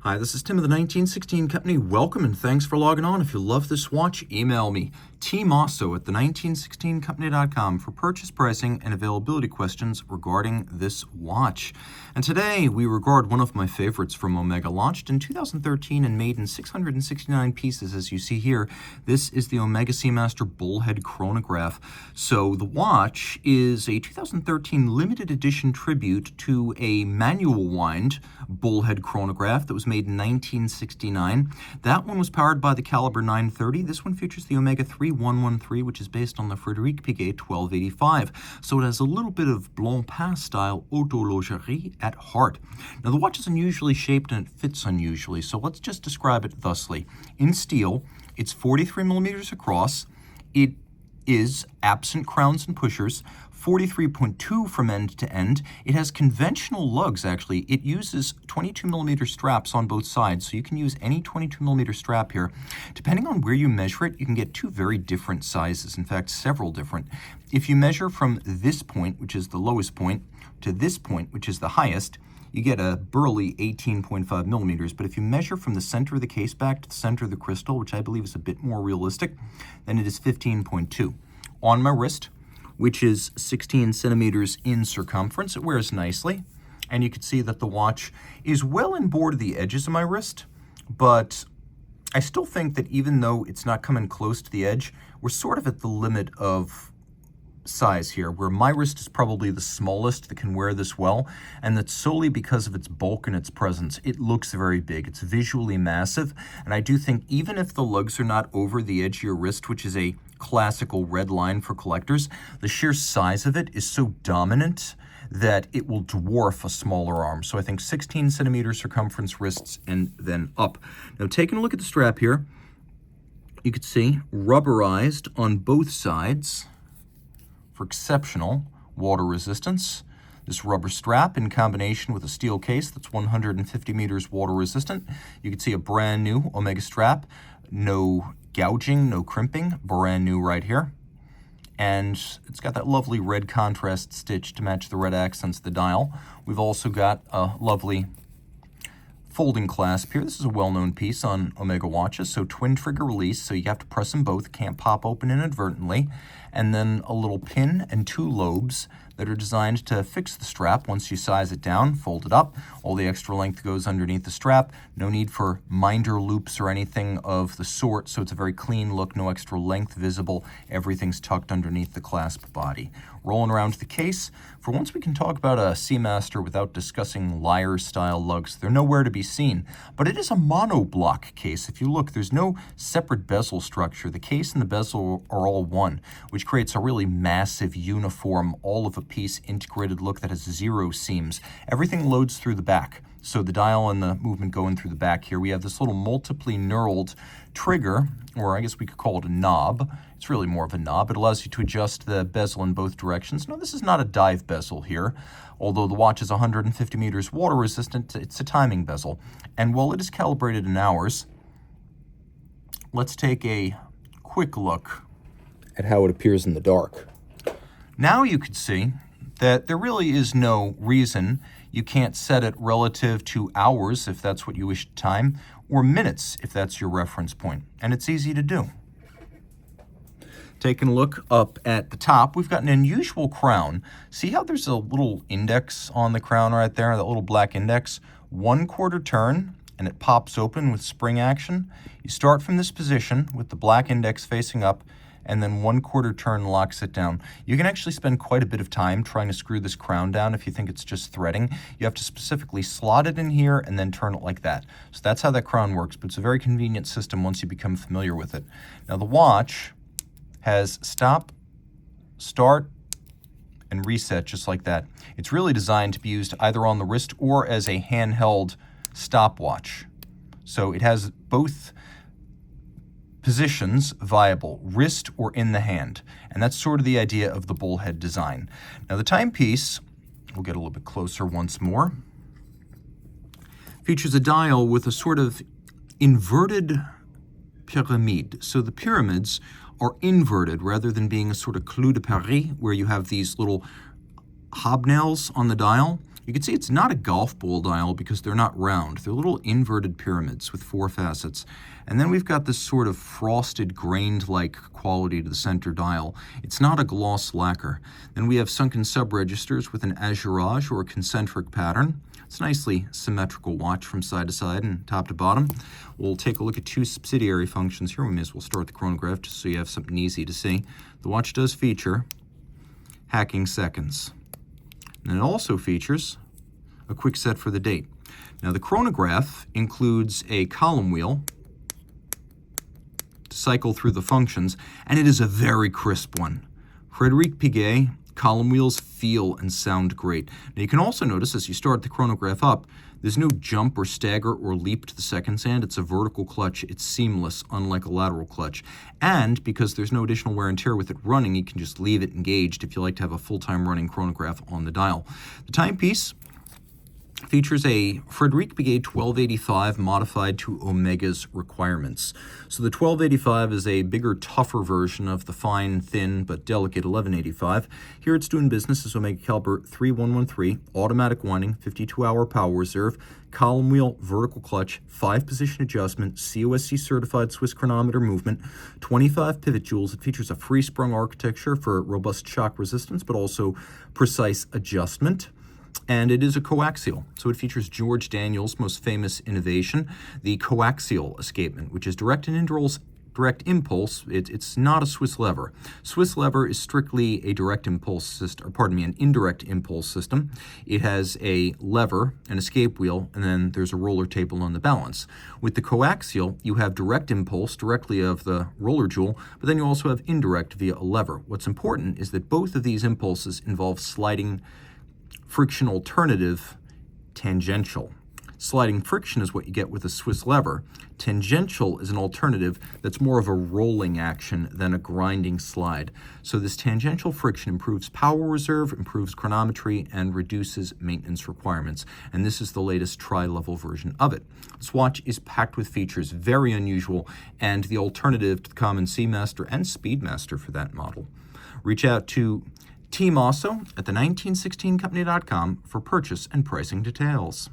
Hi, this is Tim of the 1916 Company. Welcome and thanks for logging on. If you love this watch, email me, Team Mosso at the1916company.com for purchase pricing and availability questions regarding this watch. And today we regard one of my favorites from Omega, launched in 2013 and made in 669 pieces, as you see here. This is the Omega Seamaster Bullhead Chronograph. So the watch is a 2013 limited edition tribute to a manual wind bullhead chronograph that was made in 1969. That one was powered by the caliber 930. This one features the Omega 3113, which is based on the Frédéric Piguet 1285. So it has a little bit of Blancpain style horlogerie at heart. Now the watch is unusually shaped and it fits unusually, so let's just describe it thusly. In steel, it's 43 millimeters across. It is, absent crowns and pushers, 43.2 from end to end. It has conventional lugs, actually. It uses 22 millimeter straps on both sides, so you can use any 22 millimeter strap here. Depending on where you measure it, you can get two very different sizes, in fact, several different. If you measure from this point, which is the lowest point, to this point, which is the highest, you get a burly 18.5 millimeters, but if you measure from the center of the case back to the center of the crystal, which I believe is a bit more realistic, then it is 15.2. On my wrist, which is 16 centimeters in circumference, it wears nicely, and you can see that the watch is well inboard of the edges of my wrist, but I still think that even though it's not coming close to the edge, we're sort of at the limit of size here, where my wrist is probably the smallest that can wear this well, and that's solely because of its bulk and its presence. It looks very big. It's visually massive, and I do think even if the lugs are not over the edge of your wrist, which is a classical red line for collectors, the sheer size of it is so dominant that it will dwarf a smaller arm. So I think 16 centimeter circumference wrists and then up. Now taking a look at the strap here, you can see rubberized on both sides for exceptional water resistance. This rubber strap in combination with a steel case that's 150 meters water resistant. You can see a brand new Omega strap, no gouging, no crimping, brand new right here. And it's got that lovely red contrast stitch to match the red accents of the dial. We've also got a lovely folding clasp here. This is a well-known piece on Omega watches, so twin trigger release, so you have to press them both, can't pop open inadvertently, and then a little pin and two lobes that are designed to fix the strap. Once you size it down, fold it up, all the extra length goes underneath the strap. No need for minder loops or anything of the sort, so it's a very clean look, no extra length visible. Everything's tucked underneath the clasp body. Rolling around the case, for once we can talk about a Seamaster without discussing lyre-style lugs. They're nowhere to be seen, but it is a monoblock case. If you look, there's no separate bezel structure. The case and the bezel are all one, which creates a really massive, uniform, all-of-a-piece integrated look that has zero seams. Everything loads through the back. So the dial and the movement go in through the back here. We have this little multiply knurled trigger, or I guess we could call it a knob. It's really more of a knob. It allows you to adjust the bezel in both directions. No, this is not a dive bezel here. Although the watch is 150 meters water resistant, it's a timing bezel. And while it is calibrated in hours, let's take a quick look at how it appears in the dark. Now you can see that there really is no reason you can't set it relative to hours if that's what you wish to time, or minutes if that's your reference point, and it's easy to do. Taking a look up at the top, we've got an unusual crown. See how there's a little index on the crown right there, that little black index? 1/4 turn, and it pops open with spring action. You start from this position with the black index facing up, and then 1/4 turn locks it down. You can actually spend quite a bit of time trying to screw this crown down if you think it's just threading. You have to specifically slot it in here and then turn it like that. So that's how that crown works, but it's a very convenient system once you become familiar with it. Now the watch has stop, start, and reset just like that. It's really designed to be used either on the wrist or as a handheld stopwatch. So it has both positions viable, wrist or in the hand. And that's sort of the idea of the bullhead design. Now the timepiece, we'll get a little bit closer once more, features a dial with a sort of inverted pyramid. So the pyramids are inverted rather than being a sort of clou de Paris where you have these little hobnails on the dial. You can see it's not a golf ball dial because they're not round. They're little inverted pyramids with 4 facets. And then we've got this sort of frosted, grained-like quality to the center dial. It's not a gloss lacquer. Then we have sunken sub-registers with an azurage or a concentric pattern. It's a nicely symmetrical watch from side to side and top to bottom. We'll take a look at 2 subsidiary functions here. We may as well start the chronograph just so you have something easy to see. The watch does feature hacking seconds. And it also features a quick set for the date. Now the chronograph includes a column wheel to cycle through the functions, and it is a very crisp one. Frédéric Piguet column wheels feel and sound great. Now you can also notice as you start the chronograph up, there's no jump or stagger or leap to the seconds hand. It's a vertical clutch. It's seamless, unlike a lateral clutch. And because there's no additional wear and tear with it running, you can just leave it engaged if you like to have a full-time running chronograph on the dial. The timepiece features a Frédéric Piguet 1285 modified to Omega's requirements. So the 1285 is a bigger, tougher version of the fine, thin, but delicate 1185. Here it's doing business as Omega caliber 3113, automatic winding, 52-hour power reserve, column wheel, vertical clutch, 5-position adjustment, COSC certified Swiss chronometer movement, 25 pivot jewels. It features a free-sprung architecture for robust shock resistance, but also precise adjustment. And it is a coaxial, so it features George Daniels' most famous innovation, the coaxial escapement, which is direct impulse. It's not a Swiss lever. Swiss lever is strictly a direct impulse system, an indirect impulse system. It has a lever, an escape wheel, and then there's a roller table on the balance. With the coaxial, you have direct impulse directly of the roller jewel, but then you also have indirect via a lever. What's important is that both of these impulses involve sliding friction alternative tangential. Sliding friction is what you get with a Swiss lever. Tangential is an alternative that's more of a rolling action than a grinding slide. So this tangential friction improves power reserve, improves chronometry, and reduces maintenance requirements. And this is the latest tri-level version of it. This watch is packed with features, very unusual, and the alternative to the common Seamaster and Speedmaster for that model. Reach out to Team Mosso at the 1916company.com for purchase and pricing details.